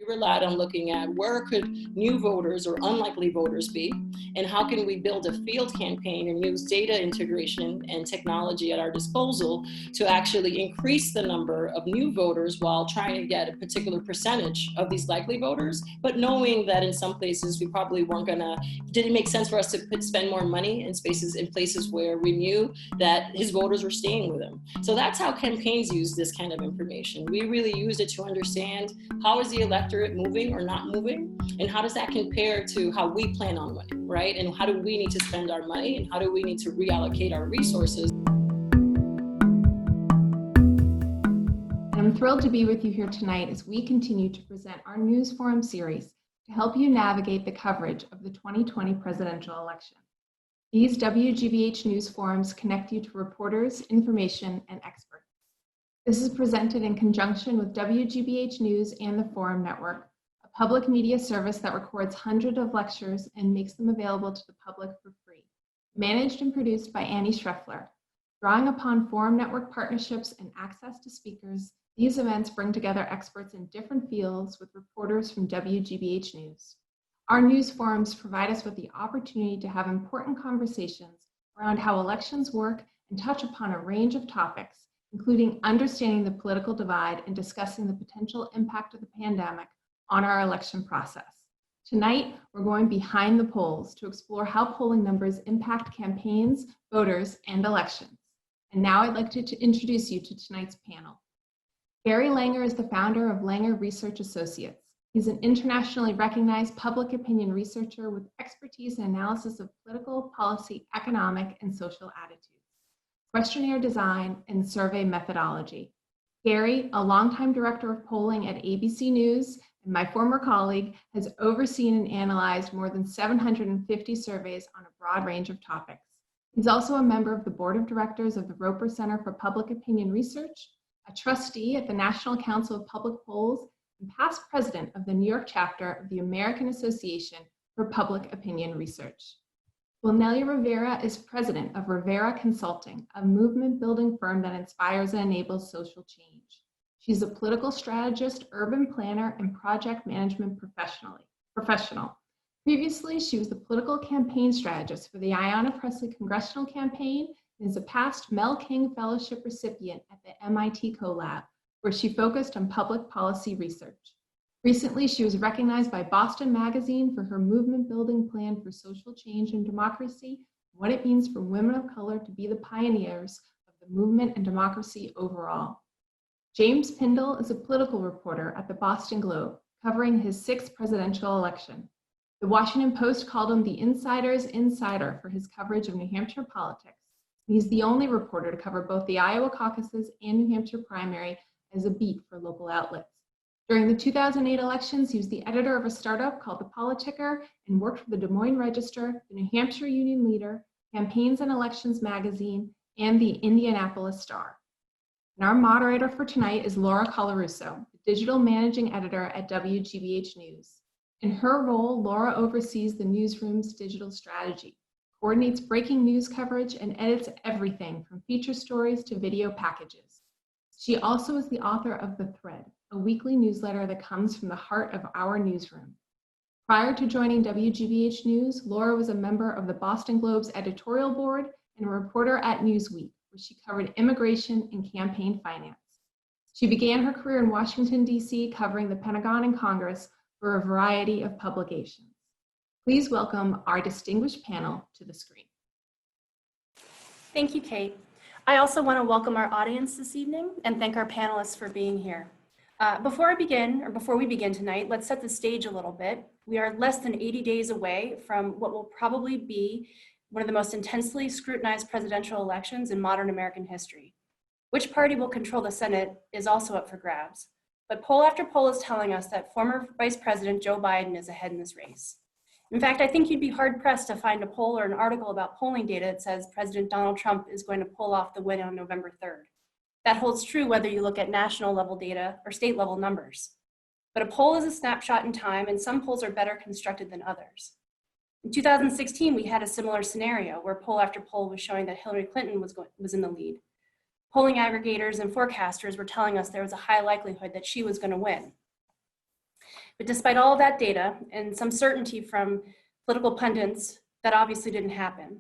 relied on looking at where could new voters or unlikely voters be, and how can we build a field campaign and use data integration and technology at our disposal to actually increase the number of new voters while trying to get a particular percentage of these likely voters, but knowing that in some places we probably didn't make sense for us to spend more money in places where we knew that his voters were staying with him. So that's how campaigns use this kind of information. We really use it to understand how is the electorate moving or not moving, and how does that compare to how we plan on winning, right? And how do we need to spend our money, and how do we need to reallocate our resources? I'm thrilled to be with you here tonight as we continue to present our News Forum series to help you navigate the coverage of the 2020 presidential election. These WGBH News Forums connect you to reporters, information, and experts. This is presented in conjunction with WGBH News and the Forum Network, a public media service that records hundreds of lectures and makes them available to the public for free. Managed and produced by Annie Schreffler. Drawing upon Forum Network partnerships and access to speakers, these events bring together experts in different fields with reporters from WGBH News. Our news forums provide us with the opportunity to have important conversations around how elections work and touch upon a range of topics, including understanding the political divide and discussing the potential impact of the pandemic on our election process. Tonight, we're going behind the polls to explore how polling numbers impact campaigns, voters, and elections. And now I'd like to introduce you to tonight's panel. Gary Langer is the founder of Langer Research Associates. He's an internationally recognized public opinion researcher with expertise in analysis of political, policy, economic, and social attitudes, questionnaire design, and survey methodology. Gary, a longtime director of polling at ABC News and my former colleague, has overseen and analyzed more than 750 surveys on a broad range of topics. He's also a member of the board of directors of the Roper Center for Public Opinion Research, a trustee at the National Council of Public Polls, and past president of the New York chapter of the American Association for Public Opinion Research. Wilnelia Rivera is president of Rivera Consulting, a movement-building firm that inspires and enables social change. She's a political strategist, urban planner, and project management professional. Previously, she was the political campaign strategist for the Ayanna Pressley congressional campaign and is a past Mel King Fellowship recipient at the MIT CoLab, where she focused on public policy research. Recently, she was recognized by Boston Magazine for her movement-building plan for social change and democracy, and what it means for women of color to be the pioneers of the movement and democracy overall. James Pindell is a political reporter at the Boston Globe, covering his 6th presidential election. The Washington Post called him the insider's insider for his coverage of New Hampshire politics. He's the only reporter to cover both the Iowa caucuses and New Hampshire primary as a beat for local outlets. During the 2008 elections, he was the editor of a startup called The Politicker and worked for the Des Moines Register, the New Hampshire Union Leader, Campaigns and Elections Magazine, and the Indianapolis Star. And our moderator for tonight is Laura Colarusso, the digital managing editor at WGBH News. In her role, Laura oversees the newsroom's digital strategy, coordinates breaking news coverage, and edits everything from feature stories to video packages. She also is the author of The Thread, a weekly newsletter that comes from the heart of our newsroom. Prior to joining WGBH News, Laura was a member of the Boston Globe's editorial board and a reporter at Newsweek, where she covered immigration and campaign finance. She began her career in Washington, D.C., covering the Pentagon and Congress for a variety of publications. Please welcome our distinguished panel to the screen. Thank you, Kate. I also want to welcome our audience this evening and thank our panelists for being here. Before we begin tonight, let's set the stage a little bit. We are less than 80 days away from what will probably be one of the most intensely scrutinized presidential elections in modern American history. Which party will control the Senate is also up for grabs, but poll after poll is telling us that former Vice President Joe Biden is ahead in this race. In fact, I think you'd be hard-pressed to find a poll or an article about polling data that says President Donald Trump is going to pull off the win on November 3rd. That holds true whether you look at national level data or state level numbers. But a poll is a snapshot in time, and some polls are better constructed than others. In 2016, we had a similar scenario where poll after poll was showing that Hillary Clinton was in the lead. Polling aggregators and forecasters were telling us there was a high likelihood that she was going to win. But despite all of that data and some certainty from political pundits, that obviously didn't happen.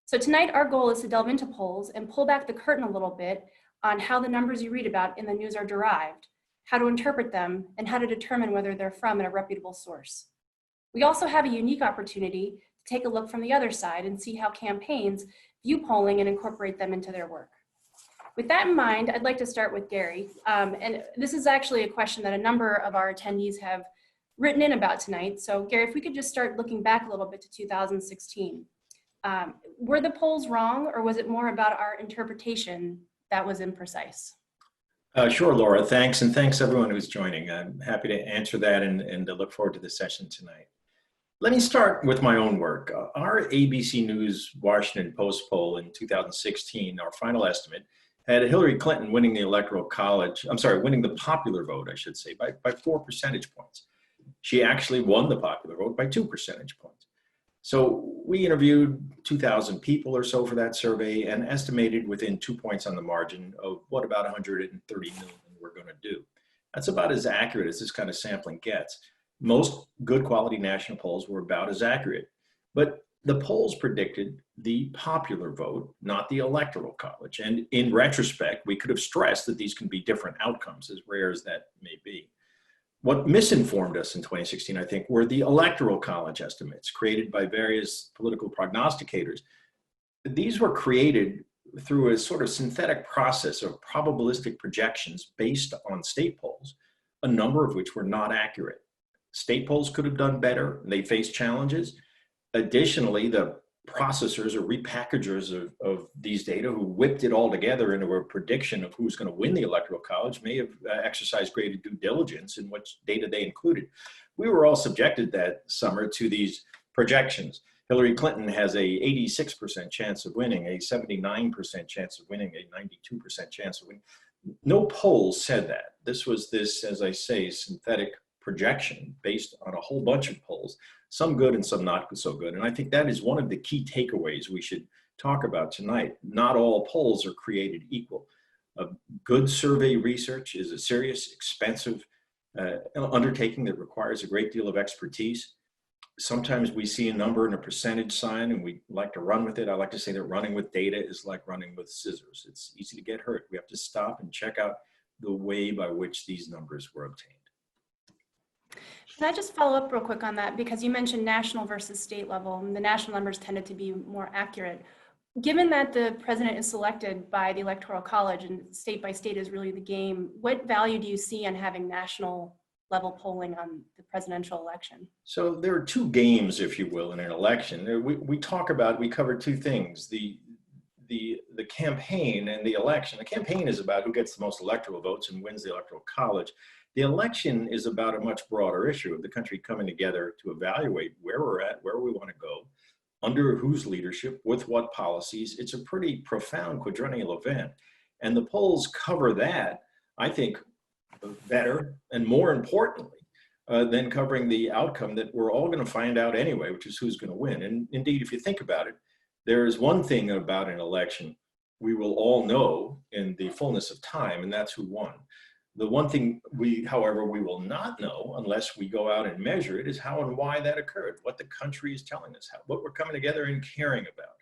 So tonight, our goal is to delve into polls and pull back the curtain a little bit on how the numbers you read about in the news are derived, how to interpret them, and how to determine whether they're from a reputable source. We also have a unique opportunity to take a look from the other side and see how campaigns view polling and incorporate them into their work. With that in mind, I'd like to start with Gary. And this is actually a question that a number of our attendees have written in about tonight. So Gary, if we could just start looking back a little bit to 2016. Were the polls wrong, or was it more about our interpretation that was imprecise? Sure, Laura, thanks. And thanks everyone who's joining. I'm happy to answer that and to look forward to the session tonight. Let me start with my own work. Our ABC News Washington Post poll in 2016, our final estimate, had Hillary Clinton winning the winning the popular vote, I should say, by 4 percentage points. She actually won the popular vote by 2 percentage points. So we interviewed 2,000 people or so for that survey and estimated within 2 points on the margin of what about 130 million we're going to do. That's about as accurate as this kind of sampling gets. Most good quality national polls were about as accurate, but the polls predicted the popular vote, not the electoral college. And in retrospect, we could have stressed that these can be different outcomes, as rare as that may be. What misinformed us in 2016, I think, were the electoral college estimates created by various political prognosticators. These were created through a sort of synthetic process of probabilistic projections based on state polls, a number of which were not accurate. State polls could have done better. They faced challenges. Additionally, the processors or repackagers of these data who whipped it all together into a prediction of who's going to win the electoral college may have exercised greater due diligence in which data they included. We were all subjected that summer to these projections. Hillary Clinton has a 86% chance of winning, a 79% chance of winning, a 92% chance of winning. No polls said that. This was as I say, synthetic projection based on a whole bunch of polls, some good and some not so good. And I think that is one of the key takeaways we should talk about tonight. Not all polls are created equal. Good survey research is a serious, expensive undertaking that requires a great deal of expertise. Sometimes we see a number and a percentage sign and we like to run with it. I like to say that running with data is like running with scissors. It's easy to get hurt. We have to stop and check out the way by which these numbers were obtained. Can I just follow up real quick on that? Because you mentioned national versus state level, and the national numbers tended to be more accurate. Given that the president is selected by the Electoral College and state by state is really the game, what value do you see in having national level polling on the presidential election? So there are two games, if you will, in an election. We cover two things, the campaign and the election. The campaign is about who gets the most electoral votes and wins the Electoral College. The election is about a much broader issue of the country coming together to evaluate where we're at, where we want to go, under whose leadership, with what policies. It's a pretty profound quadrennial event. And the polls cover that, I think, better and more importantly than covering the outcome that we're all going to find out anyway, which is who's going to win. And indeed, if you think about it, there is one thing about an election we will all know in the fullness of time, and that's who won. The one thing however, we will not know unless we go out and measure it is how and why that occurred, what the country is telling us, what we're coming together and caring about.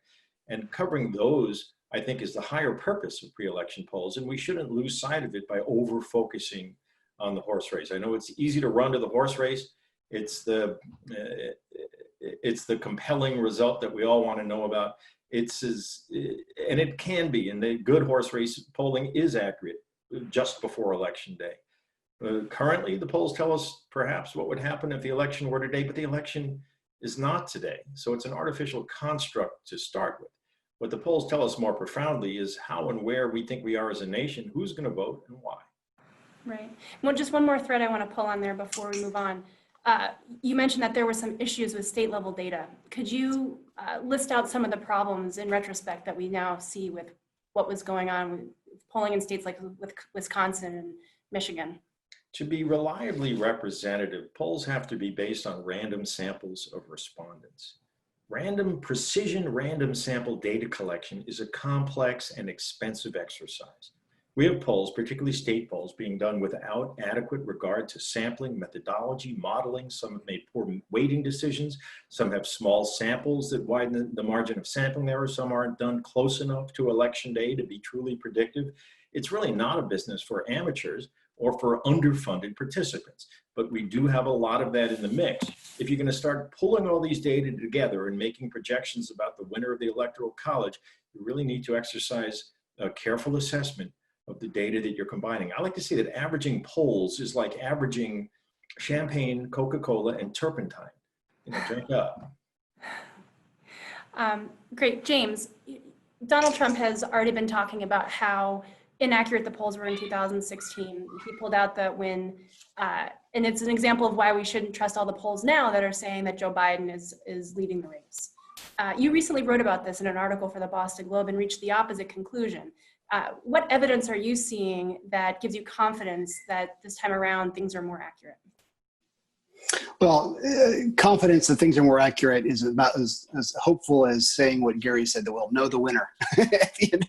And covering those, I think, is the higher purpose of pre-election polls, and we shouldn't lose sight of it by over-focusing on the horse race. I know it's easy to run to the horse race. It's the compelling result that we all want to know about. And it can be, and the good horse race polling is accurate just before election day. Currently, the polls tell us perhaps what would happen if the election were today, but the election is not today. So it's an artificial construct to start with. What the polls tell us more profoundly is how and where we think we are as a nation, who's going to vote and why. Right. Well, just one more thread I want to pull on there before we move on. You mentioned that there were some issues with state level data. Could you list out some of the problems in retrospect that we now see with what was going on with polling in states like with Wisconsin and Michigan? To be reliably representative, polls have to be based on random samples of respondents. Precision random sample data collection is a complex and expensive exercise. We have polls, particularly state polls, being done without adequate regard to sampling, methodology, modeling. Some have made poor weighting decisions. Some have small samples that widen the margin of sampling error. Some aren't done close enough to election day to be truly predictive. It's really not a business for amateurs or for underfunded participants. But we do have a lot of that in the mix. If you're going to start pulling all these data together and making projections about the winner of the Electoral College, you really need to exercise a careful assessment of the data that you're combining. I like to say that averaging polls is like averaging champagne, Coca-Cola, and turpentine. Drink up. Great, James. Donald Trump has already been talking about how inaccurate the polls were in 2016. He pulled out that when, and it's an example of why we shouldn't trust all the polls now that are saying that Joe Biden is leading the race. You recently wrote about this in an article for the Boston Globe and reached the opposite conclusion. What evidence are you seeing that gives you confidence that this time around things are more accurate? Well, confidence that things are more accurate is about as hopeful as saying what Gary said, that we'll know the winner at the end.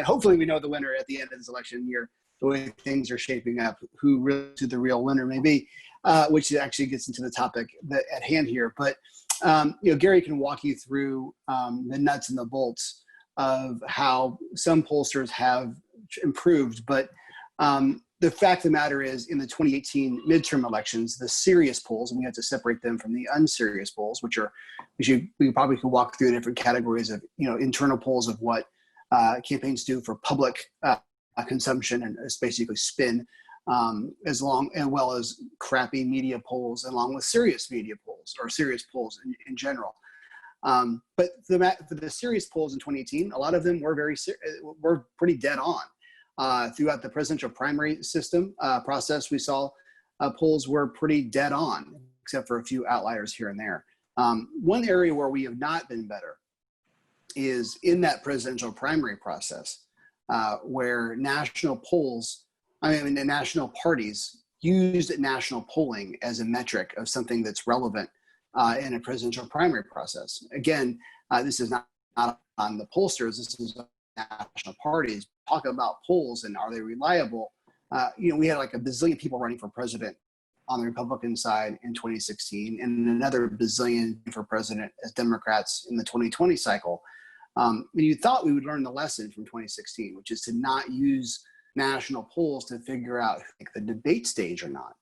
Hopefully we know the winner at the end of this election year, the way things are shaping up, who really the real winner may be, which actually gets into the topic at hand here. But, Gary can walk you through the nuts and the bolts of how some pollsters have improved. But the fact of the matter is, in the 2018 midterm elections, the serious polls, and we have to separate them from the unserious polls, which we probably could walk through different categories of, internal polls of what campaigns do for public consumption, and it's basically spin, as well as crappy media polls, along with serious media polls or serious polls in general. But for the serious polls in 2018, a lot of them were were pretty dead on. Throughout the presidential primary system process, we saw polls were pretty dead on, except for a few outliers here and there. One area where we have not been better is in that presidential primary process, where the national parties used national polling as a metric of something that's relevant in a presidential primary process. Again, this is not on the pollsters, this is national parties talking about polls and are they reliable. We had like a bazillion people running for president on the Republican side in 2016 and another bazillion for president as Democrats in the 2020 cycle. And you thought we would learn the lesson from 2016, which is to not use national polls to figure out the debate stage or not.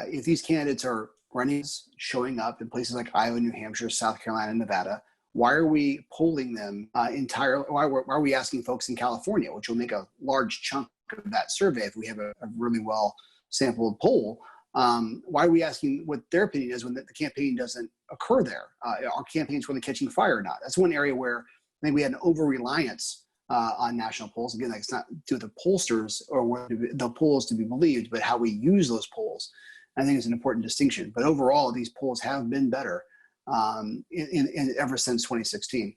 If these candidates are running, showing up in places like Iowa, New Hampshire, South Carolina, Nevada, why are we polling them entirely? Why are we asking folks in California, which will make a large chunk of that survey if we have a really well sampled poll? Why are we asking what their opinion is when the campaign doesn't occur there? Are campaigns really catching fire or not? That's one area where I think we had an over-reliance on national polls. Again, it's not to the pollsters or the polls to be believed, but how we use those polls. I think it's an important distinction. But overall, these polls have been better ever since 2016.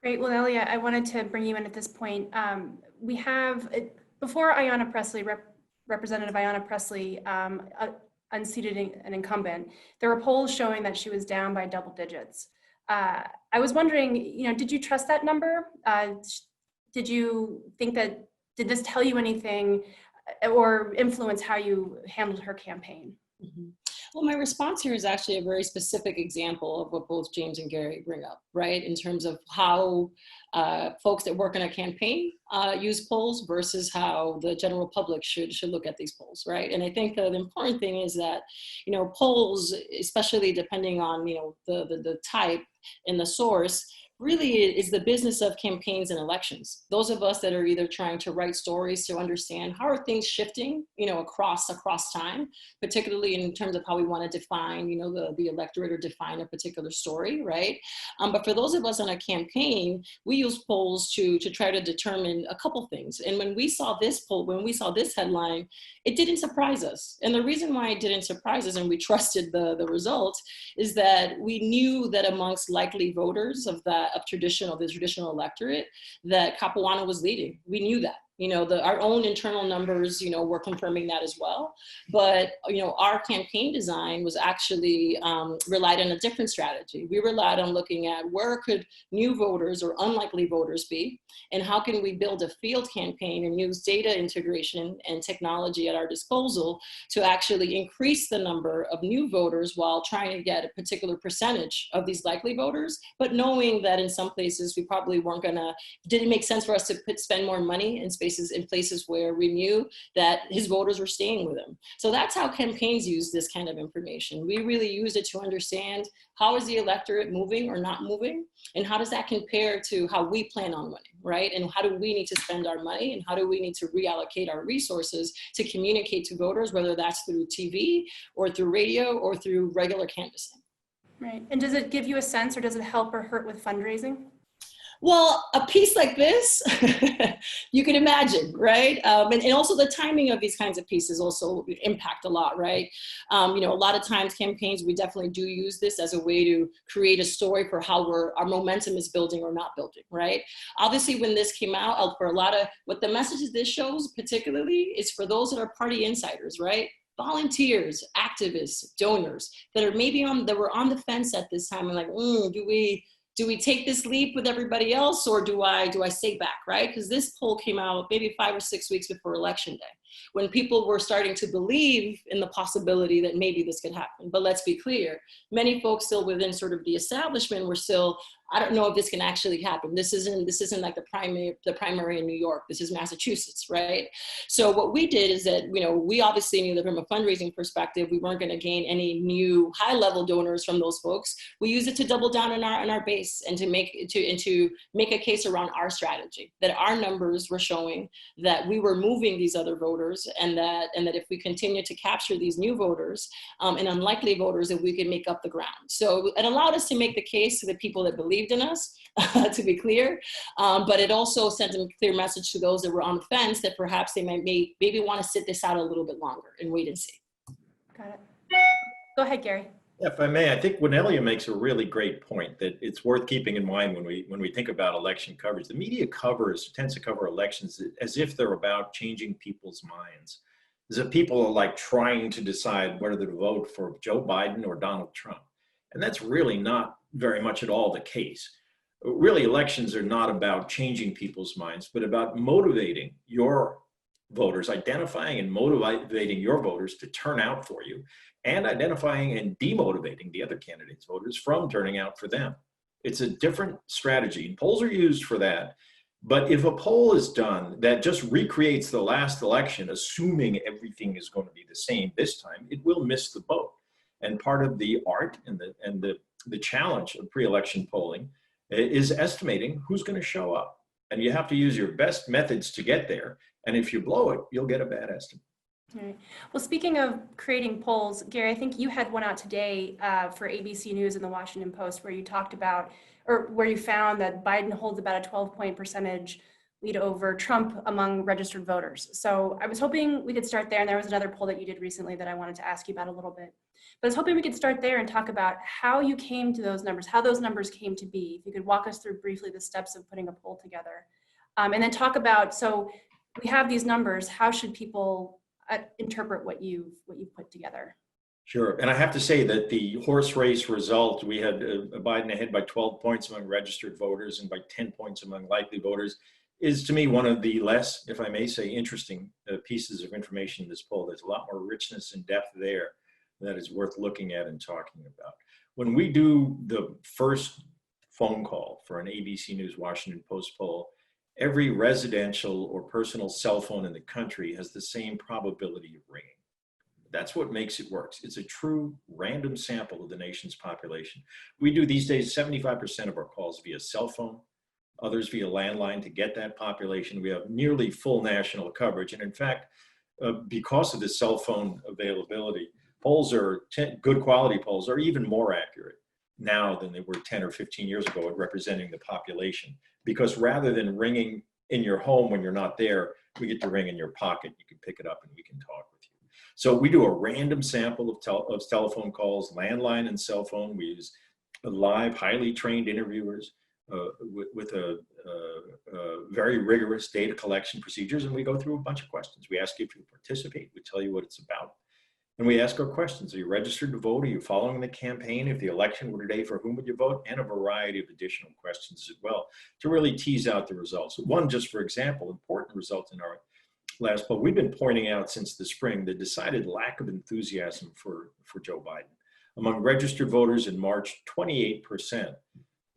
Great. Well, Wilnelia, I wanted to bring you in at this point. We have, before Ayanna Pressley, Representative Ayanna Pressley unseated an incumbent, there were polls showing that she was down by double digits. I was wondering, did you trust that number? Did you think did this tell you anything or influence how you handled her campaign? Mm-hmm. Well, my response here is actually a very specific example of what both James and Gary bring up, right? In terms of how folks that work in a campaign use polls versus how the general public should look at these polls, right? And I think the important thing is that, polls, especially depending on, the type and the source, really is the business of campaigns and elections. Those of us that are either trying to write stories to understand how are things shifting, across time, particularly in terms of how we want to define, the electorate or define a particular story, right? But for those of us on a campaign, we use polls to try to determine a couple things. And when we saw this poll, when we saw this headline, it didn't surprise us. And the reason why it didn't surprise us and we trusted the results is that we knew that amongst likely voters of the traditional electorate, that Capuano was leading. We knew that. Our own internal numbers, were confirming that as well. But, our campaign design was actually relied on a different strategy. We relied on looking at where could new voters or unlikely voters be, and how can we build a field campaign and use data integration and technology at our disposal to actually increase the number of new voters while trying to get a particular percentage of these likely voters, but knowing that in some places we probably didn't make sense for us to spend more money in places where we knew that his voters were staying with him. So that's how campaigns use this kind of information. We really use it to understand how is the electorate moving or not moving, and how does that compare to how we plan on winning, right? And how do we need to spend our money, and how do we need to reallocate our resources to communicate to voters, whether that's through TV or through radio or through regular canvassing. Right. And does it give you a sense, or does it help or hurt with fundraising? Well, a piece like this, you can imagine, right? And also the timing of these kinds of pieces also impact a lot, right? A lot of times campaigns, we definitely do use this as a way to create a story for how our momentum is building or not building, right? Obviously, when this came out, for a lot of what the messages this shows particularly is for those that are party insiders, right? Volunteers, activists, donors that are that were on the fence at this time and like, do we take this leap with everybody else, or do I stay back, right? Because this poll came out maybe 5 or 6 weeks before Election Day, when people were starting to believe in the possibility that maybe this could happen. But let's be clear, many folks still within sort of the establishment were still, I don't know if this can actually happen. This isn't like the primary in New York. This is Massachusetts, right? So what we did is that, we obviously knew that from a fundraising perspective, we weren't going to gain any new high-level donors from those folks. We used it to double down on our base and to make a case around our strategy, that our numbers were showing that we were moving these other voters, and that if we continue to capture these new voters and unlikely voters, that we could make up the ground. So it allowed us to make the case to the people that believed in us, to be clear, but it also sent a clear message to those that were on the fence that perhaps they might maybe want to sit this out a little bit longer and wait and see. Got it. Go ahead, Gary. If I may, I think Wilnelia makes a really great point that it's worth keeping in mind when we think about election coverage. The media tends to cover elections as if they're about changing people's minds, as if people are like trying to decide whether to vote for Joe Biden or Donald Trump. And that's really not very much at all the case. Really, elections are not about changing people's minds, but about motivating your voters, identifying and motivating your voters to turn out for you, and identifying and demotivating the other candidates' voters from turning out for them. It's a different strategy, and polls are used for that. But if a poll is done that just recreates the last election, assuming everything is going to be the same this time, it will miss the boat. And part of the art and the challenge of pre-election polling is estimating who's going to show up. And you have to use your best methods to get there. And if you blow it, you'll get a bad estimate. All right. Well, speaking of creating polls, Gary, I think you had one out today for ABC News and the Washington Post where you talked about, or where you found that Biden holds about a 12-point percentage lead over Trump among registered voters. So I was hoping we could start there. And there was another poll that you did recently that I wanted to ask you about a little bit. But I was hoping we could start there and talk about how you came to those numbers, how those numbers came to be. If you could walk us through briefly the steps of putting a poll together. And then talk about, so we have these numbers, how should people interpret what you've put together? Sure, and I have to say that the horse race result, we had Biden ahead by 12 points among registered voters and by 10 points among likely voters, is to me one of the less, if I may say, interesting pieces of information in this poll. There's a lot more richness and depth there that is worth looking at and talking about. When we do the first phone call for an ABC News Washington Post poll, every residential or personal cell phone in the country has the same probability of ringing. That's what makes it work. It's a true random sample of the nation's population. We do these days 75% of our calls via cell phone, others via landline to get that population. We have nearly full national coverage. And in fact, because of the cell phone availability, polls are, good quality polls are even more accurate now than they were 10 or 15 years ago at representing the population. Because rather than ringing in your home when you're not there, we get to ring in your pocket. You can pick it up and we can talk with you. So we do a random sample of telephone calls, landline and cell phone. We use live, highly trained interviewers with a very rigorous data collection procedures, and we go through a bunch of questions. We ask you if you participate, we tell you what it's about, and we ask our questions. Are you registered to vote? Are you following the campaign? If the election were today, for whom would you vote? And a variety of additional questions as well to really tease out the results. One, just for example, important result in our last poll, we've been pointing out since the spring the decided lack of enthusiasm for Joe Biden. Among registered voters in March, 28%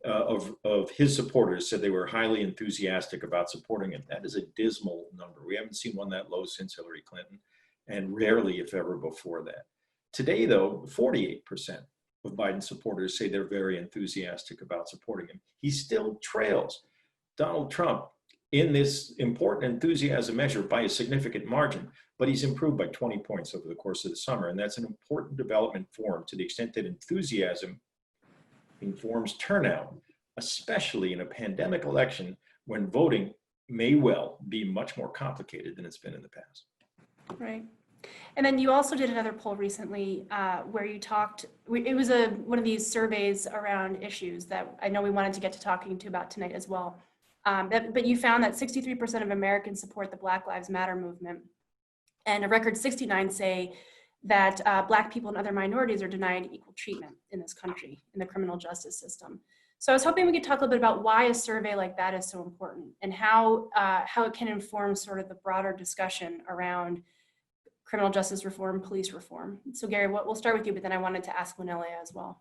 of his supporters said they were highly enthusiastic about supporting him. That is a dismal number. We haven't seen one that low since Hillary Clinton, and rarely, if ever, before that. Today, though, 48% of Biden supporters say they're very enthusiastic about supporting him. He still trails Donald Trump in this important enthusiasm measure by a significant margin, but he's improved by 20 points over the course of the summer. And that's an important development for him to the extent that enthusiasm informs turnout, especially in a pandemic election when voting may well be much more complicated than it's been in the past. Right. And then you also did another poll recently where you talked, it was one of these surveys around issues that I know we wanted to get to talking to about tonight as well. But you found that 63% of Americans support the Black Lives Matter movement, and a record 69 say that Black people and other minorities are denied equal treatment in this country, in the criminal justice system. So I was hoping we could talk a little bit about why a survey like that is so important and how it can inform sort of the broader discussion around criminal justice reform, police reform. So Gary, we'll start with you, but then I wanted to ask Wilnelia as well.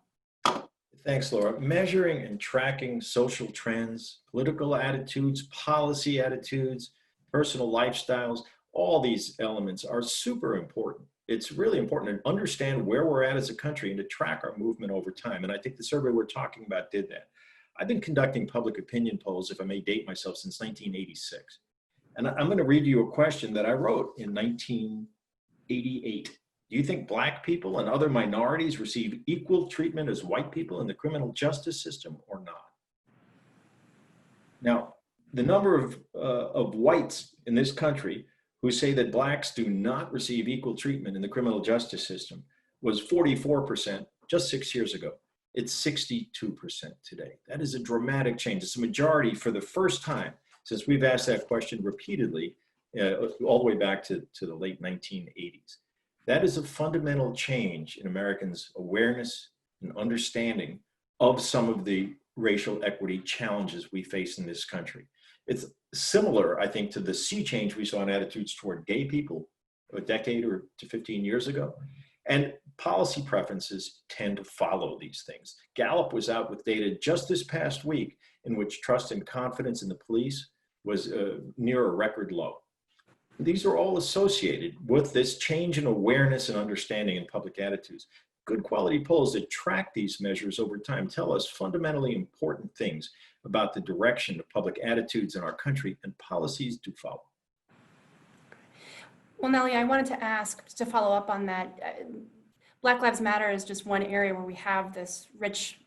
Thanks, Laura. Measuring and tracking social trends, political attitudes, policy attitudes, personal lifestyles, all these elements are super important. It's really important to understand where we're at as a country and to track our movement over time. And I think the survey we're talking about did that. I've been conducting public opinion polls, if I may date myself, since 1986. And I'm going to read you a question that I wrote in 1988. Do you think Black people and other minorities receive equal treatment as white people in the criminal justice system or not? Now, the number of whites in this country who say that Blacks do not receive equal treatment in the criminal justice system was 44% just 6 years ago. It's 62% today. That is a dramatic change. It's a majority for the first time since we've asked that question repeatedly all the way back to the late 1980s. That is a fundamental change in Americans' awareness and understanding of some of the racial equity challenges we face in this country. It's similar, I think, to the sea change we saw in attitudes toward gay people a decade or to 15 years ago. And policy preferences tend to follow these things. Gallup was out with data just this past week in which trust and confidence in the police was near a record low. These are all associated with this change in awareness and understanding in public attitudes. Good quality polls that track these measures over time tell us fundamentally important things about the direction of public attitudes in our country, and policies do follow. Well, Nellie, I wanted to ask, to follow up on that, Black Lives Matter is just one area where we have this rich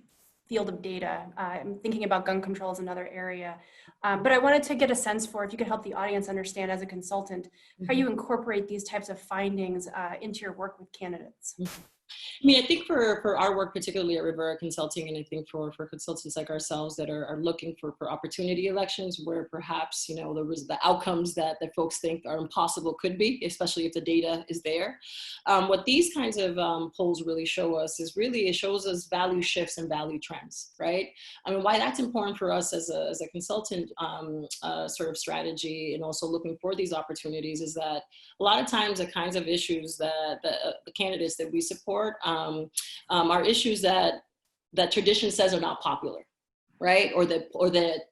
field of data. I'm thinking about gun control as another area. But I wanted to get a sense for, if you could help the audience understand as a consultant, how you incorporate these types of findings into your work with candidates. I mean, I think for our work, particularly at Rivera Consulting, and I think for consultants like ourselves that are looking for opportunity elections where perhaps, you know, the outcomes that folks think are impossible could be, especially if the data is there. What these kinds of polls really show us is really, it shows us value shifts and value trends, right? I mean, why that's important for us as a consultant sort of strategy, and also looking for these opportunities, is that a lot of times the kinds of issues that the candidates that we support are issues that tradition says are not popular, right? Or the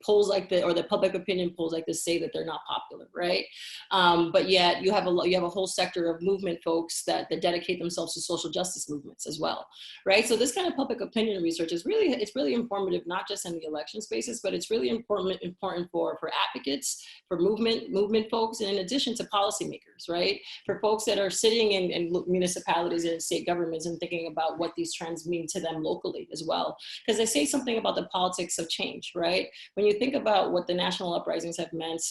polls like the, or the public opinion polls like this say that they're not popular, right? But yet you have a whole sector of movement folks that dedicate themselves to social justice movements as well, right? So this kind of public opinion research is really informative, not just in the election spaces, but it's really important for advocates, for movement folks, and in addition to policymakers, right? For folks that are sitting in municipalities and state governments and thinking about what these trends mean to them locally as well. Because they say something about the politics dynamics of change, right? When you think about what the national uprisings have meant,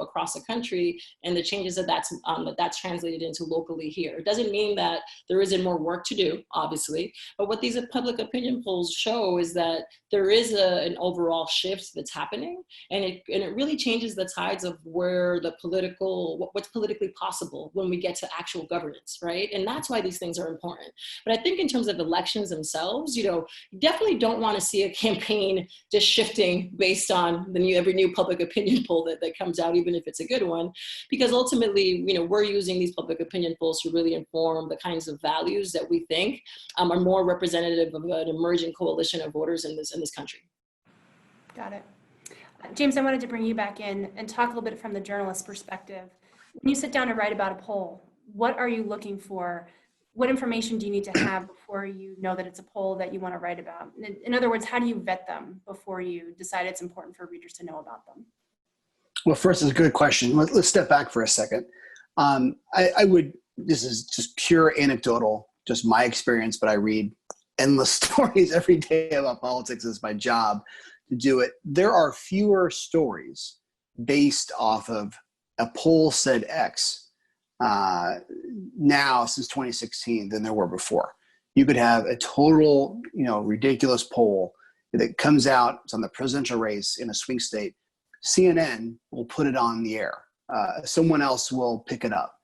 across the country and the changes that's translated into locally here, it doesn't mean that there isn't more work to do, obviously, but what these public opinion polls show is that there is an overall shift that's happening, and it really changes the tides of where what's politically possible when we get to actual governance, right? And that's why these things are important. But I think in terms of elections themselves, you definitely don't want to see a campaign just shifting based on every new public opinion poll that comes out, even if it's a good one, because ultimately, we're using these public opinion polls to really inform the kinds of values that we think are more representative of an emerging coalition of voters in this country. Got it. James, I wanted to bring you back in and talk a little bit from the journalist perspective. When you sit down to write about a poll, what are you looking for? What information do you need to have before you know that it's a poll that you want to write about? In other words, how do you vet them before you decide it's important for readers to know about them? Well, first, it's a good question. Let's step back for a second. This is just pure anecdotal, just my experience, but I read endless stories every day about politics. It's my job to do it. There are fewer stories based off of a poll said X now since 2016 than there were before. You could have a total, ridiculous poll that comes out, it's on the presidential race in a swing state. CNN will put it on the air. Someone else will pick it up.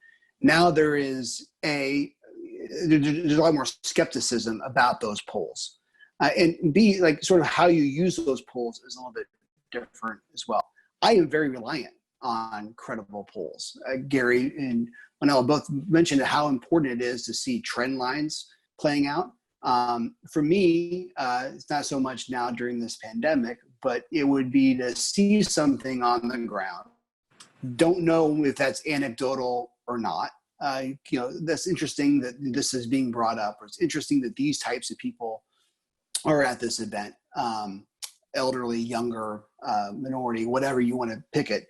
Now there's a lot more skepticism about those polls. And B, like sort of how you use those polls is a little bit different as well. I am very reliant on credible polls. Gary and Wilnelia both mentioned how important it is to see trend lines playing out. For me, it's not so much now during this pandemic, but it would be to see something on the ground. Don't know if that's anecdotal or not. That's interesting that this is being brought up, or it's interesting that these types of people are at this event, elderly, younger, minority, whatever you want to pick it.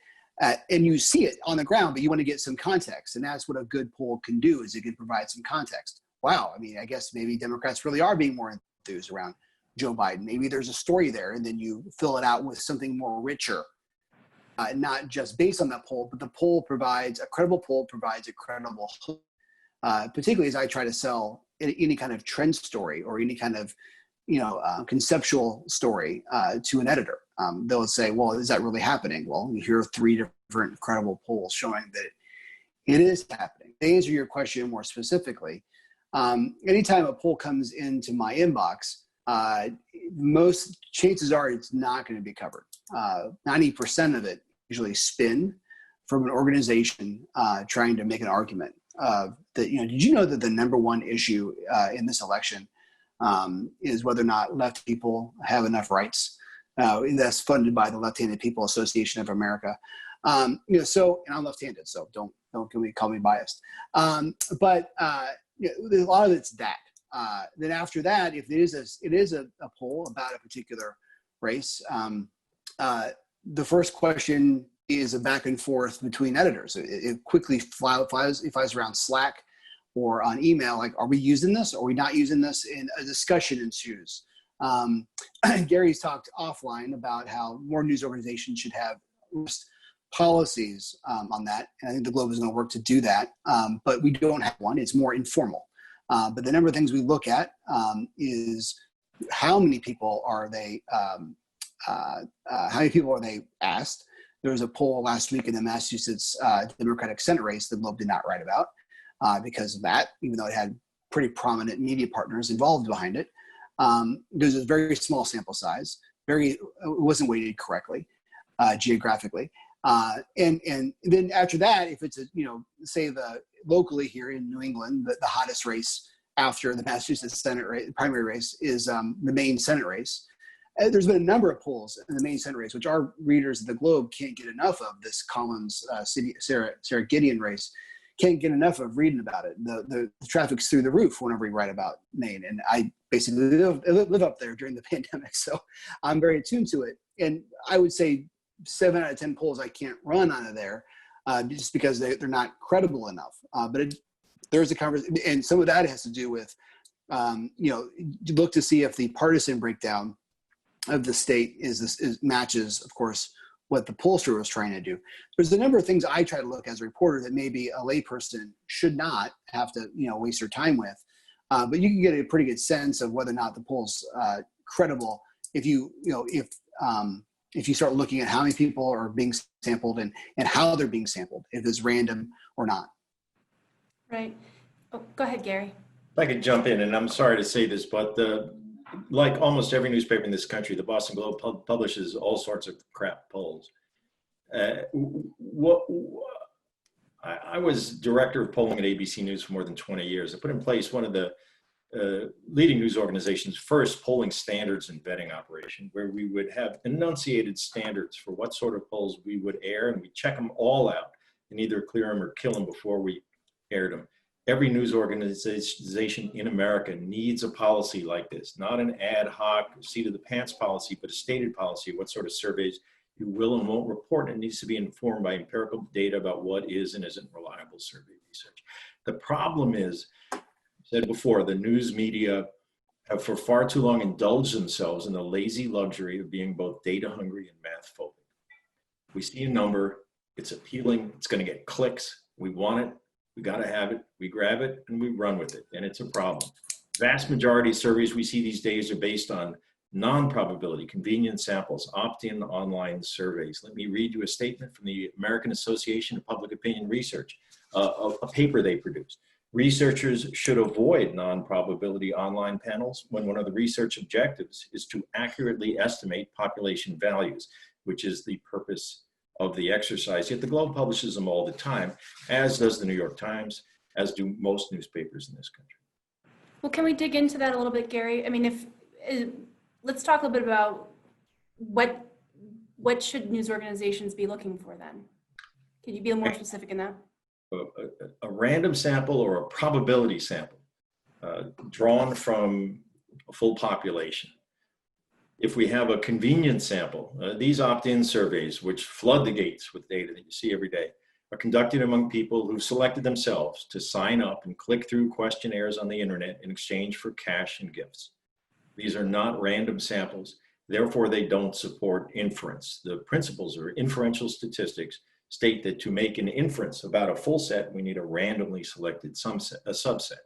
And you see it on the ground, but you want to get some context. And that's what a good poll can do, is it can provide some context. Wow, I guess maybe Democrats really are being more enthused around Joe Biden. Maybe there's a story there, and then you fill it out with something more richer, not just based on that poll, but a credible poll provides a credible hook, particularly as I try to sell any kind of trend story or any kind of conceptual story to an editor. They'll say, well, is that really happening? Well, here are 3 different credible polls showing that it is happening. To answer your question more specifically, anytime a poll comes into my inbox, most chances are it's not going to be covered. 90% of it usually spin from an organization trying to make an argument that, did you know that the number one issue in this election is whether or not left people have enough rights? That's funded by the Left-Handed People Association of America. So, and I'm left-handed, so don't call me biased. But a lot of it's that. Then after that, if it is a poll about a particular race, the first question is a back and forth between editors. It quickly flies around Slack or on email, like, are we using this? Or are we not using this? And a discussion ensues. Gary's talked offline about how more news organizations should have policies on that. And I think the Globe is going to work to do that. But we don't have one. It's more informal. But the number of things we look at is how many people are they asked? There was a poll last week in the Massachusetts Democratic Senate race that the Globe did not write about because of that, even though it had pretty prominent media partners involved behind it. There's a very small sample size. It wasn't weighted correctly geographically. And then after that, if it's say locally here in New England, the hottest race after the Massachusetts Senate primary race is the Maine Senate race. There's been a number of polls in the Maine Senate race, which our readers of the Globe can't get enough of. This Collins Sarah Gideon race can't get enough of reading about it. The traffic's through the roof whenever we write about Maine, and I basically live up there during the pandemic, so I'm very attuned to it. And I would say 7 out of 10 polls I can't run out of there just because they're not credible enough. But there's a conversation, and some of that has to do with, look to see if the partisan breakdown the state matches, of course, what the pollster was trying to do. There's a number of things I try to look as a reporter that maybe a layperson should not have to, waste their time with. But you can get a pretty good sense of whether or not the poll's credible if you start looking at how many people are being sampled and how they're being sampled, if it's random or not. Right. Oh, go ahead, Gary. If I could jump in, and I'm sorry to say this, but like almost every newspaper in this country, the Boston Globe publishes all sorts of crap polls. I was director of polling at ABC News for more than 20 years. I put in place one of the leading news organization's first polling standards and vetting operation, where we would have enunciated standards for what sort of polls we would air, and we check them all out and either clear them or kill them before we aired them. Every news organization in America needs a policy like this, not an ad hoc seat of the pants policy, but a stated policy of what sort of surveys you will and won't report. It needs to be informed by empirical data about what is and isn't reliable survey research. The problem is, said before, the news media have for far too long indulged themselves in the lazy luxury of being both data hungry and math phobic. We see a number, it's appealing, it's going to get clicks, we want it, we got to have it, we grab it, and we run with it, and it's a problem. Vast majority of surveys we see these days are based on non-probability, convenience samples, opt-in online surveys. Let me read you a statement from the American Association of Public Opinion Research, a paper they produced. Researchers should avoid non-probability online panels when one of the research objectives is to accurately estimate population values, which is the purpose of the exercise. Yet the Globe publishes them all the time, as does the New York Times, as do most newspapers in this country. Well, can we dig into that a little bit, Gary? I mean, let's talk a little bit about what should news organizations be looking for then? Can you be more specific in that? A random sample or a probability sample drawn from a full population. If we have a convenience sample, these opt-in surveys, which flood the gates with data that you see every day, are conducted among people who've selected themselves to sign up and click through questionnaires on the internet in exchange for cash and gifts. These are not random samples, therefore they don't support inference. The principles of inferential statistics state that to make an inference about a full set, we need a randomly selected subset.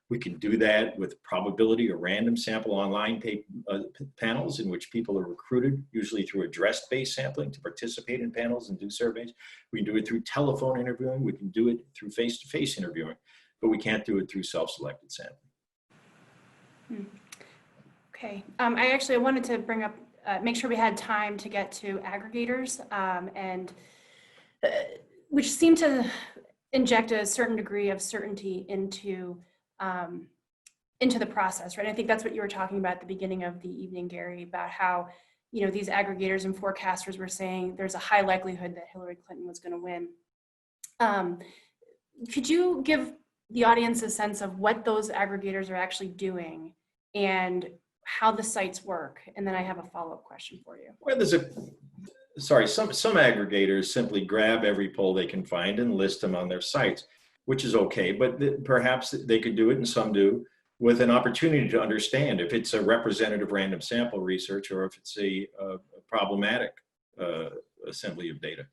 We can do that with probability or random sample online panels in which people are recruited, usually through address-based sampling, to participate in panels and do surveys. We can do it through telephone interviewing. We can do it through face-to-face interviewing, but we can't do it through self-selected sampling. Okay, I wanted to bring up, make sure we had time to get to aggregators, which seem to inject a certain degree of certainty into the process, right? I think that's what you were talking about at the beginning of the evening, Gary, about how, these aggregators and forecasters were saying there's a high likelihood that Hillary Clinton was going to win. Could you give the audience a sense of what those aggregators are actually doing and how the sites work? And then I have a follow-up question for you. Well, some aggregators simply grab every poll they can find and list them on their sites, which is okay, but perhaps they could do it, and some do, with an opportunity to understand if it's a representative random sample research or if it's a problematic assembly of data.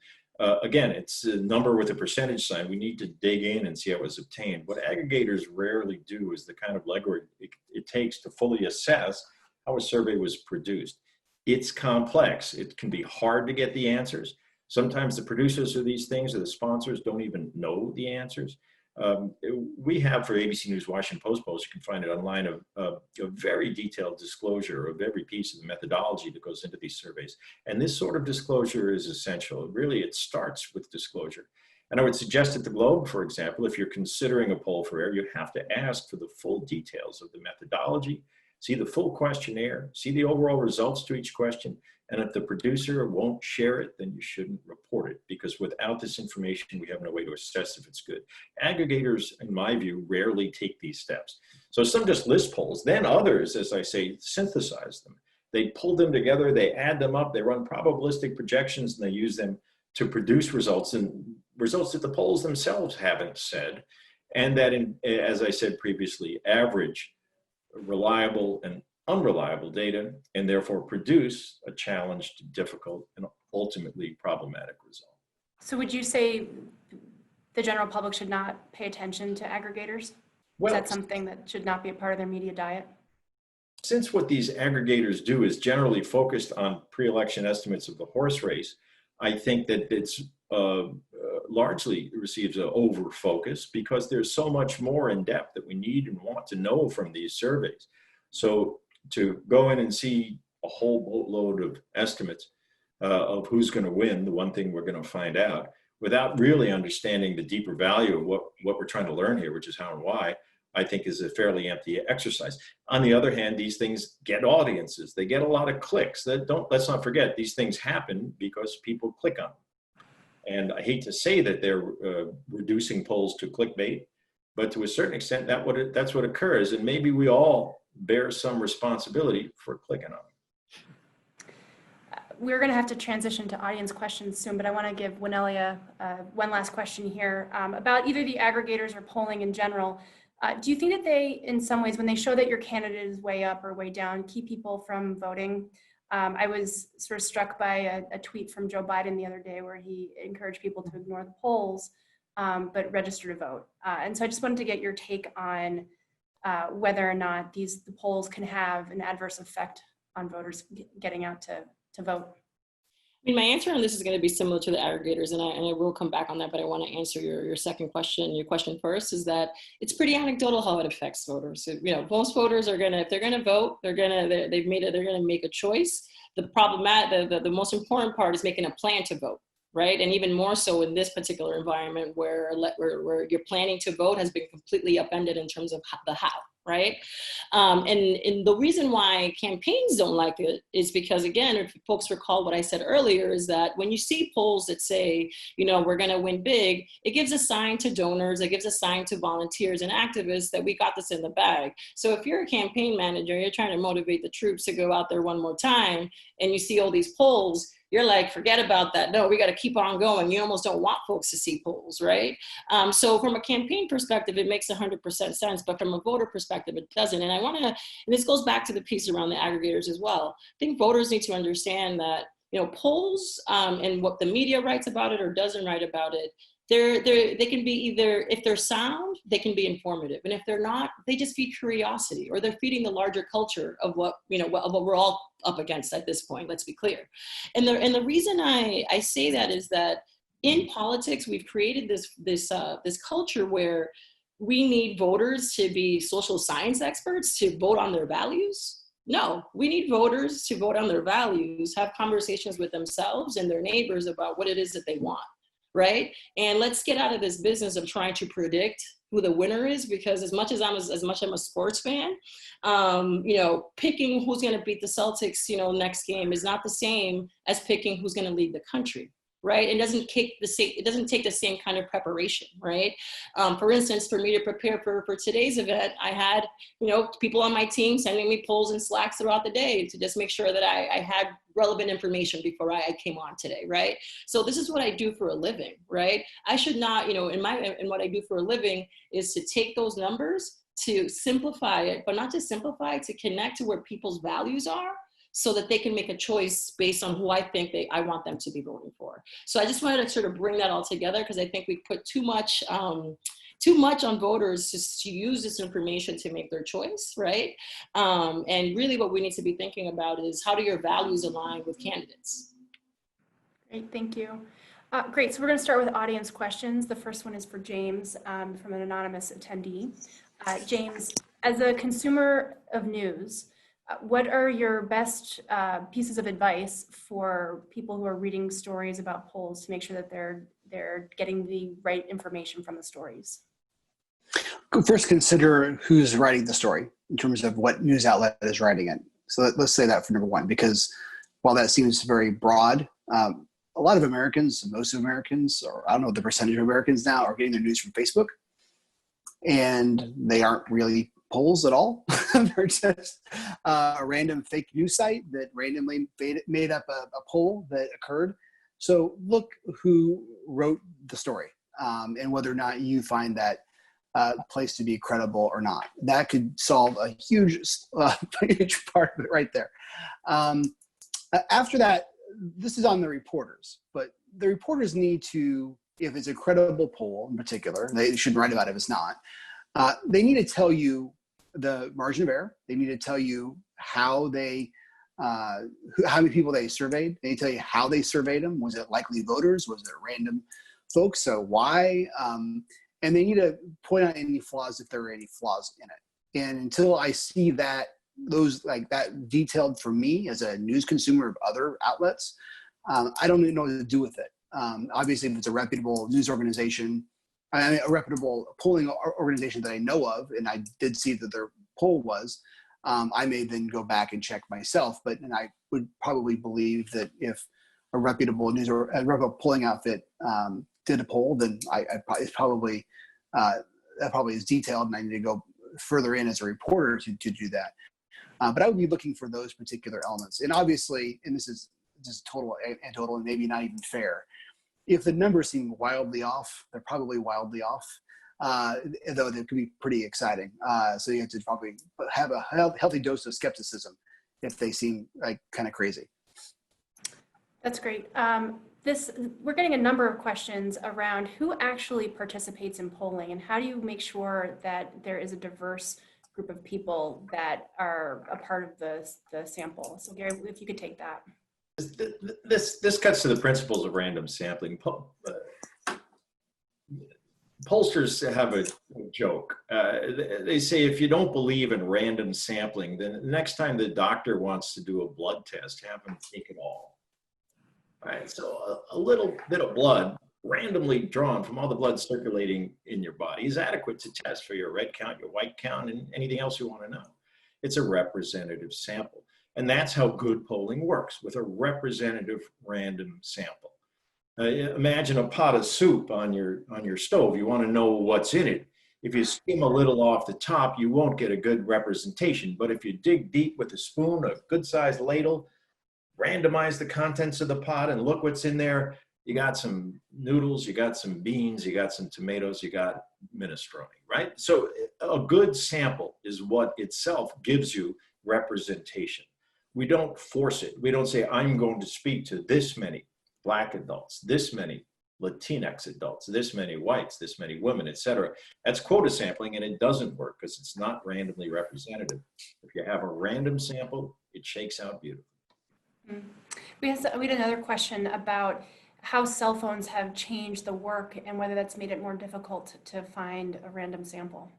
Again, it's a number with a percentage sign. We need to dig in and see how it was obtained. What aggregators rarely do is the kind of legwork it takes to fully assess how a survey was produced. It's complex. It can be hard to get the answers. Sometimes the producers of these things or the sponsors don't even know the answers. We have, for ABC News Washington Post polls, you can find it online, a very detailed disclosure of every piece of the methodology that goes into these surveys. And this sort of disclosure is essential. Really, it starts with disclosure. And I would suggest at the Globe, for example, if you're considering a poll for air, you have to ask for the full details of the methodology, see the full questionnaire, see the overall results to each question. And if the producer won't share it, then you shouldn't report it, because without this information, we have no way to assess if it's good. Aggregators, in my view, rarely take these steps. So some just list polls, then others, as I say, synthesize them. They pull them together, they add them up, they run probabilistic projections, and they use them to produce results, and results that the polls themselves haven't said. And that, as I said previously, average, reliable, and unreliable data and therefore produce a challenged, difficult, and ultimately problematic result. So would you say the general public should not pay attention to aggregators? Well, Is that something that should not be a part of their media diet? since what these aggregators do is generally focused on pre-election estimates of the horse race, I think that it's largely receives an over focus because there's so much more in depth that we need and want to know from these surveys. So to go in and see a whole boatload of estimates of who's going to win, the one thing we're going to find out, without really understanding the deeper value of what we're trying to learn here, which is how and why, I think is a fairly empty exercise. On the other hand, these things get audiences. They get a lot of clicks. Let's not forget, these things happen because people click on them. And I hate to say that they're reducing polls to clickbait, but to a certain extent, that's what occurs. And maybe we all bear some responsibility for clicking on them. We're going to have to transition to audience questions soon, but I want to give Wilnelia one last question here about either the aggregators or polling in general. Do you think that they, in some ways, when they show that your candidate is way up or way down, keep people from voting? I was sort of struck by a tweet from Joe Biden the other day where he encouraged people to ignore the polls, but register to vote. And so I just wanted to get your take on whether or not the polls can have an adverse effect on voters getting out to vote. I mean, my answer on this is going to be similar to the aggregators, and I will come back on that, but I want to answer your second question. Your question first is that it's pretty anecdotal how it affects voters. So, most voters are going to, if they're going to vote, they're going to make a choice. The most important part is making a plan to vote, right? And even more so in this particular environment where you're planning to vote has been completely upended in terms of the how. Right. And the reason why campaigns don't like it is because, again, if folks recall what I said earlier, is that when you see polls that say, we're going to win big, it gives a sign to donors, it gives a sign to volunteers and activists that we got this in the bag. So if you're a campaign manager, you're trying to motivate the troops to go out there one more time, and you see all these polls, you're like, forget about that. No, we got to keep on going. You almost don't want folks to see polls, right? So from a campaign perspective, it makes 100% sense, but from a voter perspective, it doesn't. And and this goes back to the piece around the aggregators as well. I think voters need to understand that, polls and what the media writes about it or doesn't write about it, they can be either, if they're sound, they can be informative. And if they're not, they just feed curiosity, or they're feeding the larger culture of what we're all up against at this point, let's be clear. And the reason I say that is that in politics, we've created this culture where we need voters to be social science experts to vote on their values. No, we need voters to vote on their values, have conversations with themselves and their neighbors about what it is that they want. Right? And let's get out of this business of trying to predict who the winner is, because as much I'm a sports fan, picking who's going to beat the Celtics, next game is not the same as picking who's going to lead the country. Right? It doesn't take the same kind of preparation, right? For instance, for me to prepare for today's event, I had, people on my team sending me polls and Slacks throughout the day to just make sure that I had relevant information before I came on today, right? So this is what I do for a living, right? I should not, in what I do for a living is to take those numbers, to simplify it, but not to simplify it, to connect to where people's values are, so that they can make a choice based on who I think I want them to be voting for. So I just wanted to sort of bring that all together, because I think we put too much on voters to use this information to make their choice, right? And really what we need to be thinking about is, how do your values align with candidates? Great, thank you. Great, so we're going to start with audience questions. The first one is for James from an anonymous attendee. James, as a consumer of news, what are your best pieces of advice for people who are reading stories about polls to make sure that they're getting the right information from the stories? First, consider who's writing the story in terms of what news outlet is writing it. So let's say that for number one, because while that seems very broad, a lot of Americans, most of Americans, or I don't know the percentage of Americans now, are getting their news from Facebook, and they aren't really polls at all. They're just a random fake news site that randomly made up a poll that occurred. So look who wrote the story, and whether or not you find that place to be credible or not. That could solve a huge, huge part of it right there. After that, this is on the reporters, but the reporters need to, if it's a credible poll in particular, they shouldn't write about it if it's not, they need to tell you the margin of error. They need to tell you how many people they surveyed. They need to tell you how they surveyed them. Was it likely voters? Was it random folks? So why? And they need to point out any flaws if there are any flaws in it. And until I see that, those like that detailed for me as a news consumer of other outlets, I don't even know what to do with it. Obviously, if it's a reputable news organization, a reputable polling organization that I know of, and I did see that their poll was, I may then go back and check myself. And I would probably believe that if a reputable news or a reputable polling outfit did a poll, then it's probably that probably is detailed, and I need to go further in as a reporter to do that. But I would be looking for those particular elements. And obviously, and this is just total anecdotal and maybe not even fair, if the numbers seem wildly off, they're probably wildly off, though they could be pretty exciting. So you have to probably have a healthy dose of skepticism if they seem like kind of crazy. That's great. We're getting a number of questions around who actually participates in polling and how do you make sure that there is a diverse group of people that are a part of the sample. So Gary, if you could take that. This cuts to the principles of random sampling. Pollsters have a joke. They say if you don't believe in random sampling, then the next time the doctor wants to do a blood test, have them take it all. All right, so a little bit of blood randomly drawn from all the blood circulating in your body is adequate to test for your red count, your white count, and anything else you want to know. It's a representative sample. And that's how good polling works, with a representative random sample. Imagine a pot of soup on your stove. You want to know what's in it. If you skim a little off the top, you won't get a good representation. But if you dig deep with a spoon, a good-sized ladle, randomize the contents of the pot and look what's in there, you got some noodles, you got some beans, you got some tomatoes, you got minestrone, right? So a good sample is what itself gives you representation. We don't force it. We don't say, I'm going to speak to this many Black adults, this many Latinx adults, this many whites, this many women, etc. That's quota sampling, and it doesn't work because it's not randomly representative. If you have a random sample, it shakes out beautifully. We had another question about how cell phones have changed the work and whether that's made it more difficult to find a random sample.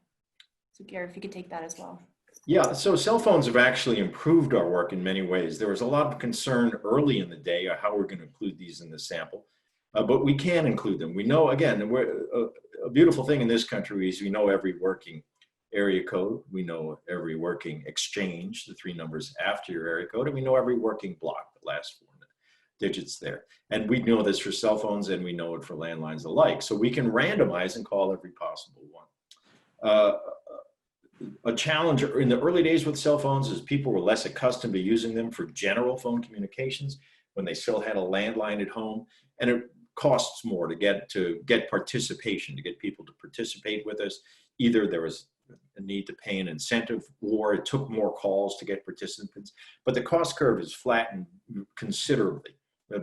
So Gary, if you could take that as well. Yeah, so cell phones have actually improved our work in many ways. There was a lot of concern early in the day of how we're going to include these in the sample, but we can include them. We know, again, a beautiful thing in this country is we know every working area code, we know every working exchange, the 3 numbers after your area code, and we know every working block, the last 4 digits there. And we know this for cell phones, and we know it for landlines alike. So we can randomize and call every possible one. A challenge in the early days with cell phones is people were less accustomed to using them for general phone communications when they still had a landline at home, and it costs more to get participation, to get people to participate with us. Either there was a need to pay an incentive, or it took more calls to get participants. But the cost curve is flattened considerably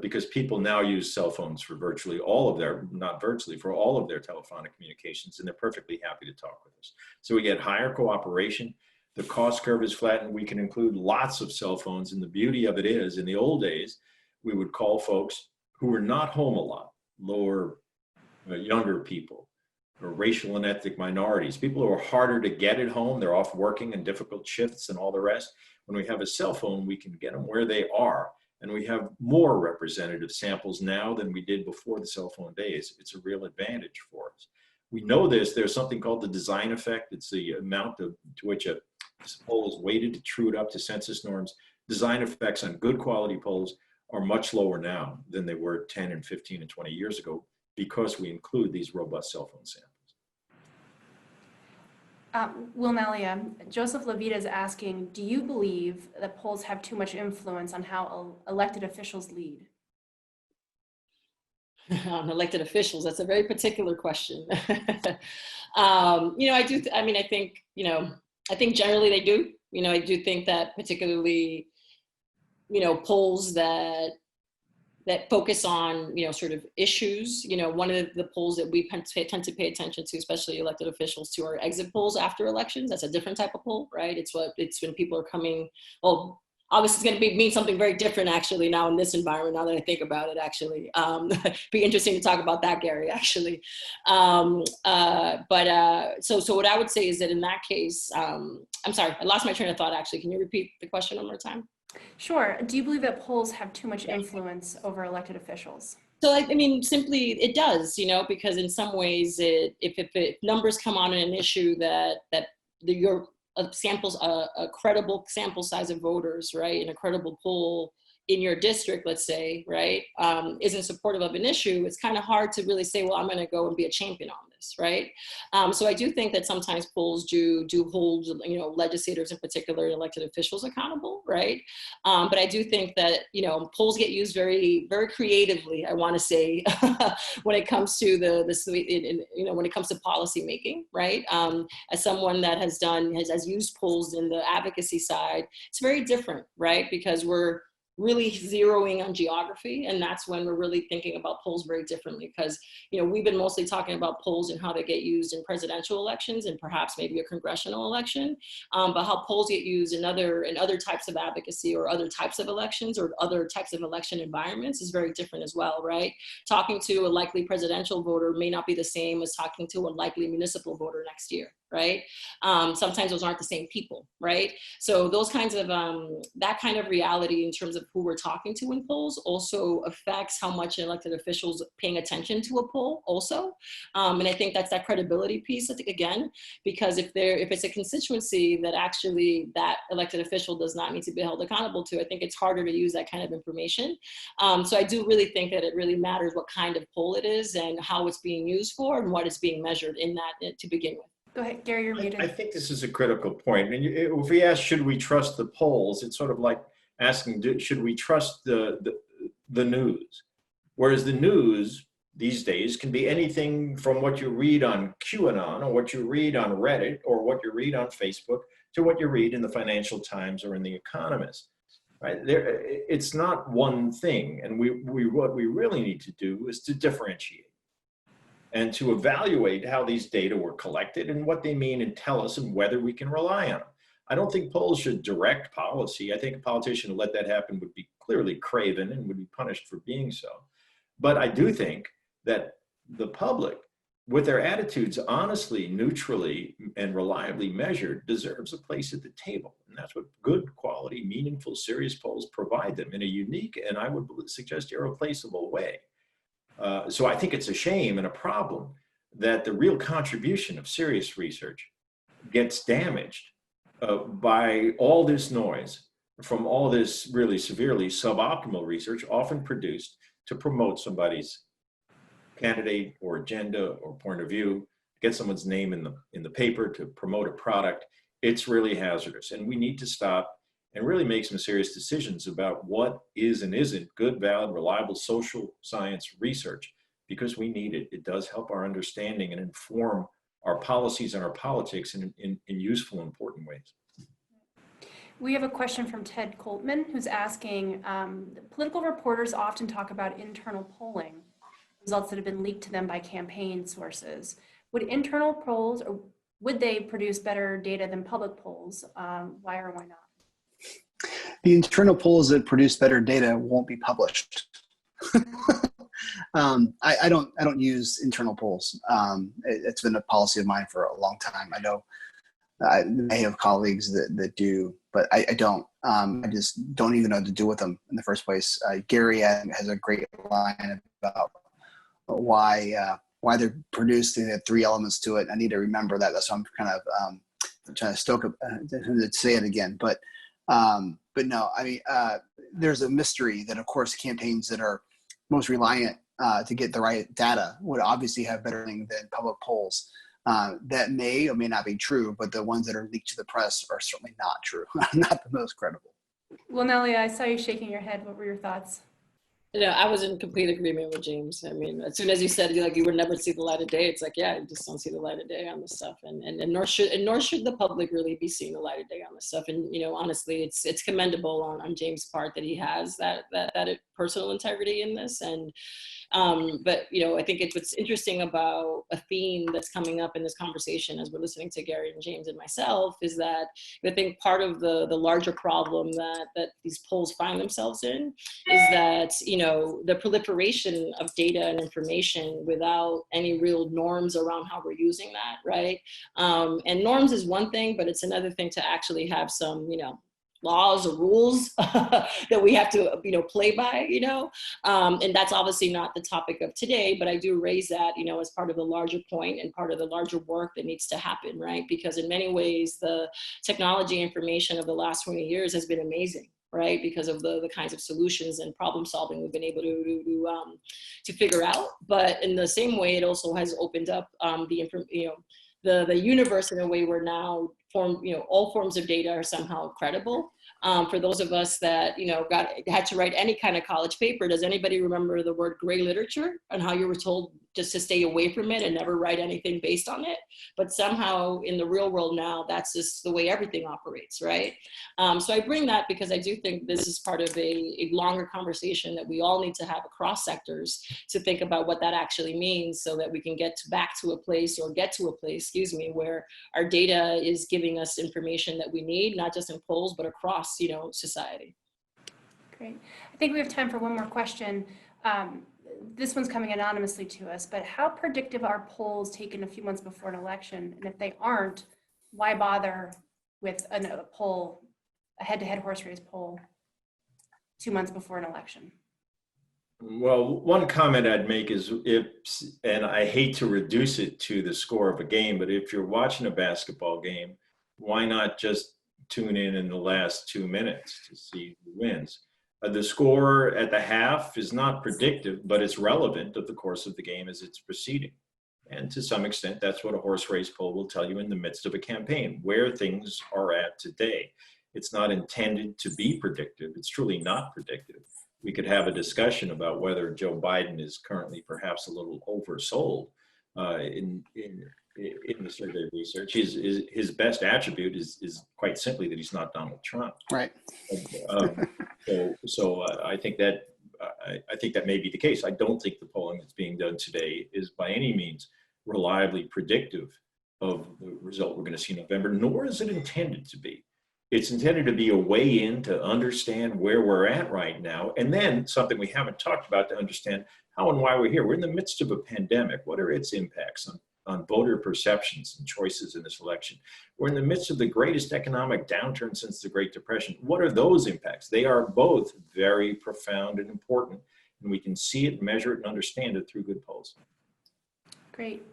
because people now use cell phones for virtually all of their, not virtually, for all of their telephonic communications, and they're perfectly happy to talk with us. So we get higher cooperation. The cost curve is flattened. We can include lots of cell phones, and the beauty of it is, in the old days, we would call folks who were not home a lot, younger people, or racial and ethnic minorities, people who are harder to get at home. They're off working in difficult shifts and all the rest. When we have a cell phone, we can get them where they are. And we have more representative samples now than we did before the cell phone days. It's a real advantage for us. We know this. There's something called the design effect. It's the amount to which a poll is weighted to true it up to census norms. Design effects on good quality polls are much lower now than they were 10 and 15 and 20 years ago, because we include these robust cell phone samples. Wilnelia, Joseph Levita is asking, do you believe that polls have too much influence on how elected officials lead? On elected officials, that's a very particular question. I think generally they do. I do think that particularly, polls that focus on, sort of issues. One of the polls that we tend to pay attention to, especially elected officials, to are exit polls after elections. That's a different type of poll, right? It's when people are coming, well, obviously it's going to mean something very different actually now in this environment, now that I think about it, actually. Be interesting to talk about that, Gary, actually. So what I would say is that in that case, I'm sorry, I lost my train of thought actually. Can you repeat the question one more time? Sure. Do you believe that polls have too much influence over elected officials? So simply it does, because in some ways, if numbers come on an issue that your samples a credible sample size of voters, right, and a credible poll in your district, let's say, right, isn't supportive of an issue, it's kind of hard to really say, well, I'm going to go and be a champion on this, right? So I do think that sometimes polls do hold, legislators in particular, elected officials accountable, right? But I do think that, polls get used very, very creatively, I want to say, when it comes to when it comes to policy making, right? As someone that has used polls in the advocacy side, it's very different, right? Because we're really zeroing on geography, and that's when we're really thinking about polls very differently, because we've been mostly talking about polls and how they get used in presidential elections and perhaps maybe a congressional election, but how polls get used in other types of advocacy or other types of elections or other types of election environments is very different as well, right? Talking to a likely presidential voter may not be the same as talking to a likely municipal voter next year, right? Sometimes those aren't the same people, right? So those kinds of, that kind of reality in terms of who we're talking to in polls also affects how much elected officials paying attention to a poll also. And I think that's that credibility piece, I think, again, because if it's a constituency that actually that elected official does not need to be held accountable to, I think it's harder to use that kind of information. So I do really think that it really matters what kind of poll it is and how it's being used for and what is being measured in that to begin with. Go ahead, Gary, you're muted. I think this is a critical point. And if we ask, should we trust the polls? It's sort of like asking, should we trust the news? Whereas the news these days can be anything from what you read on QAnon or what you read on Reddit or what you read on Facebook to what you read in the Financial Times or in The Economist. Right? It's not one thing. And what we really need to do is to differentiate and to evaluate how these data were collected and what they mean and tell us and whether we can rely on them. I don't think polls should direct policy. I think a politician who let that happen would be clearly craven and would be punished for being so. But I do think that the public, with their attitudes honestly, neutrally, and reliably measured, deserves a place at the table. And that's what good quality, meaningful, serious polls provide them in a unique and I would suggest irreplaceable way. So I think it's a shame and a problem that the real contribution of serious research gets damaged by all this noise from all this really severely suboptimal research, often produced to promote somebody's candidate or agenda or point of view, get someone's name in the paper to promote a product. It's really hazardous, and we need to stop and really make some serious decisions about what is and isn't good, valid, reliable social science research, because we need it. It does help our understanding and inform our policies and our politics in useful, important ways. We have a question from Ted Coltman, who's asking, political reporters often talk about internal polling, results that have been leaked to them by campaign sources. Would internal polls, or would they produce better data than public polls? Why or why not? The internal polls that produce better data won't be published. I don't use internal polls. It's been a policy of mine for a long time. I know I may have colleagues that do, but I don't. I just don't even know what to do with them in the first place. Gary has a great line about why they're produced. They have 3 elements to it. I need to remember that. That's why I'm kind of trying to stoke to say it again. But no, I mean, there's a mystery that, of course, campaigns that are most reliant to get the right data would obviously have better than public polls. That may or may not be true, but the ones that are leaked to the press are certainly not true, not the most credible. Wilnelia, I saw you shaking your head. What were your thoughts? Yeah, I was in complete agreement with James. I mean, as soon as you said you would never see the light of day, it's like, yeah, you just don't see the light of day on this stuff, and nor should the public really be seeing the light of day on this stuff. And honestly, it's commendable on James' part that he has that personal integrity in this. And but I think what's interesting about a theme that's coming up in this conversation as we're listening to Gary and James and myself is that I think part of the larger problem that these polls find themselves in is that the proliferation of data and information without any real norms around how we're using that, right? And norms is one thing, but it's another thing to actually have some laws or rules that we have to play by, and that's obviously not the topic of today, but I do raise that as part of the larger point and part of the larger work that needs to happen, right? Because in many ways the technology information of the last 20 years has been amazing, right? Because of the kinds of solutions and problem solving we've been able to figure out. But in the same way, it also has opened up the universe in a way where now all forms of data are somehow credible. For those of us that had to write any kind of college paper, does anybody remember the word gray literature and how you were told just to stay away from it and never write anything based on it? But somehow in the real world now, that's just the way everything operates, right? So I bring that because I do think this is part of a longer conversation that we all need to have across sectors to think about what that actually means, so that we can get to a place where our data is giving us information that we need, not just in polls, but across society. Great. I think we have time for one more question. This one's coming anonymously to us, but how predictive are polls taken a few months before an election? And if they aren't, why bother with a poll, a head-to-head horse race poll 2 months before an election? Well, one comment I'd make is and I hate to reduce it to the score of a game, but if you're watching a basketball game, why not just tune in the last 2 minutes to see who wins? The score at the half is not predictive, but it's relevant of the course of the game as it's proceeding. And to some extent, that's what a horse race poll will tell you in the midst of a campaign, where things are at today. It's not intended to be predictive. It's truly not predictive. We could have a discussion about whether Joe Biden is currently perhaps a little oversold in the survey research. His best attribute is quite simply that he's not Donald Trump. Right. So I think that may be the case. I don't think the polling that's being done today is by any means reliably predictive of the result we're going to see in November, nor is it intended to be. It's intended to be a way in to understand where we're at right now, and then something we haven't talked about to understand how and why we're here. We're in the midst of a pandemic. What are its impacts on voter perceptions and choices in this election? We're in the midst of the greatest economic downturn since the Great Depression. What are those impacts? They are both very profound and important, and we can see it, measure it, and understand it through good polls. Great.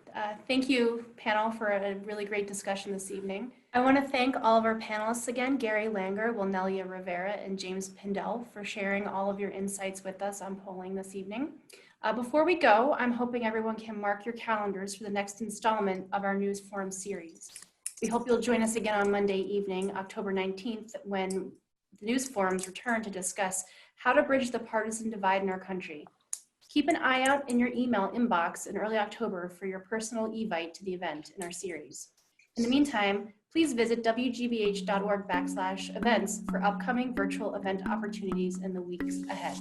Thank you, panel, for a really great discussion this evening. I want to thank all of our panelists again, Gary Langer, Wilnelia Rivera, and James Pindell, for sharing all of your insights with us on polling this evening. Before we go, I'm hoping everyone can mark your calendars for the next installment of our News Forum series. We hope you'll join us again on Monday evening, October 19th, when the News Forums return to discuss how to bridge the partisan divide in our country. Keep an eye out in your email inbox in early October for your personal evite to the event in our series. In the meantime, please visit wgbh.org/events for upcoming virtual event opportunities in the weeks ahead.